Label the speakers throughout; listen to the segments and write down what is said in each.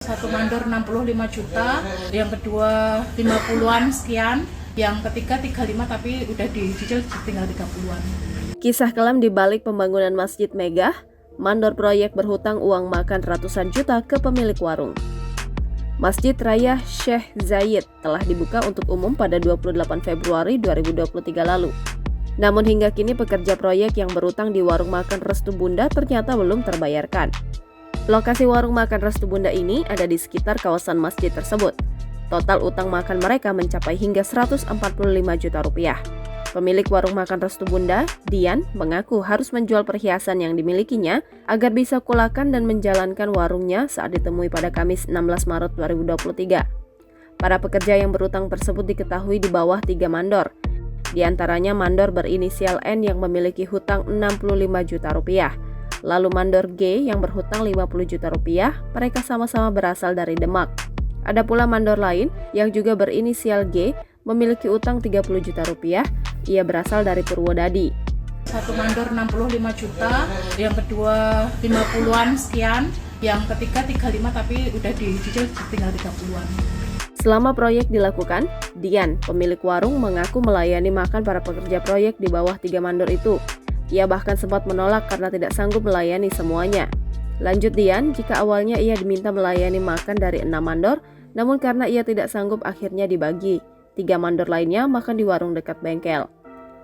Speaker 1: Satu mandor 65 juta, yang kedua 50-an sekian, yang ketiga 35 tapi udah dicicil tinggal 30-an.
Speaker 2: Kisah kelam di balik pembangunan Masjid Megah, mandor proyek berhutang uang makan ratusan juta ke pemilik warung. Masjid Raya Syekh Zayed telah dibuka untuk umum pada 28 Februari 2023 lalu. Namun hingga kini pekerja proyek yang berutang di warung makan Restu Bunda ternyata belum terbayarkan. Lokasi warung makan Restu Bunda ini ada di sekitar kawasan masjid tersebut. Total utang makan mereka mencapai hingga 145 juta rupiah. Pemilik warung makan Restu Bunda, Dian, mengaku harus menjual perhiasan yang dimilikinya agar bisa kulakan dan menjalankan warungnya saat ditemui pada Kamis 16 Maret 2023. Para pekerja yang berutang tersebut diketahui di bawah 3 mandor. Di antaranya mandor berinisial N yang memiliki hutang 65 juta rupiah. Lalu mandor G yang berhutang 50 juta rupiah, mereka sama-sama berasal dari Demak. Ada pula mandor lain yang juga berinisial G memiliki utang 30 juta rupiah, ia berasal dari Purwodadi.
Speaker 1: Satu mandor 65 juta, yang kedua 50-an sekian, yang ketiga 35 tapi udah dicicil tinggal 30-an.
Speaker 2: Selama proyek dilakukan, Dian, pemilik warung, mengaku melayani makan para pekerja proyek di bawah 3 mandor itu. Ia bahkan sempat menolak karena tidak sanggup melayani semuanya. Lanjut Dian, jika awalnya ia diminta melayani makan dari 6 mandor, namun karena ia tidak sanggup akhirnya dibagi. 3 mandor lainnya makan di warung dekat bengkel.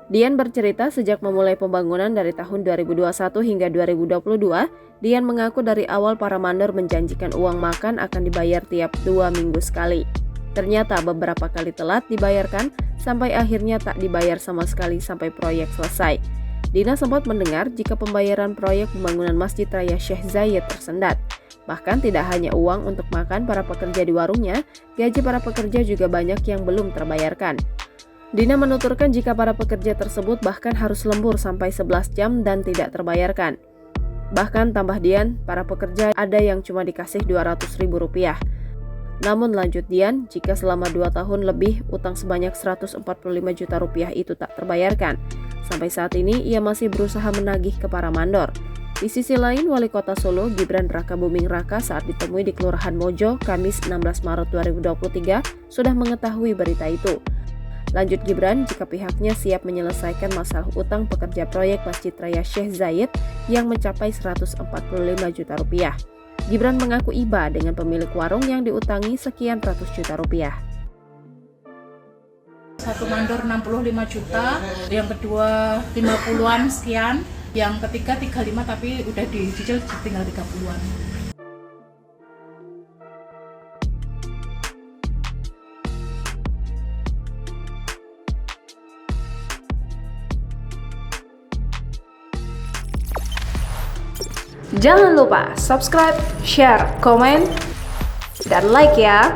Speaker 2: Dian bercerita sejak memulai pembangunan dari tahun 2021 hingga 2022, Dian mengaku dari awal para mandor menjanjikan uang makan akan dibayar tiap 2 minggu sekali. Ternyata beberapa kali telat dibayarkan sampai akhirnya tak dibayar sama sekali sampai proyek selesai. Dina sempat mendengar jika pembayaran proyek pembangunan Masjid Raya Syekh Zayed tersendat. Bahkan tidak hanya uang untuk makan para pekerja di warungnya, gaji para pekerja juga banyak yang belum terbayarkan. Dina menuturkan jika para pekerja tersebut bahkan harus lembur sampai 11 jam dan tidak terbayarkan. Bahkan tambah Dian, para pekerja ada yang cuma dikasih Rp200.000. Namun lanjut Dian, jika selama 2 tahun lebih utang sebanyak Rp145 juta itu tak terbayarkan. Sampai saat ini ia masih berusaha menagih ke para mandor. Di sisi lain, Wali Kota Solo Gibran Rakabuming Raka saat ditemui di Kelurahan Mojo, Kamis 16 Maret 2023, sudah mengetahui berita itu. Lanjut Gibran, jika pihaknya siap menyelesaikan masalah utang pekerja proyek Masjid Raya Syekh Zayed yang mencapai Rp145 juta. Gibran mengaku iba dengan pemilik warung yang diutangi sekian ratus juta rupiah.
Speaker 1: Satu mandor 65 juta, yang kedua 50-an sekian, yang ketiga 35 tapi udah dicicil tinggal 30-an.
Speaker 3: Jangan lupa subscribe, share, komen, dan like ya.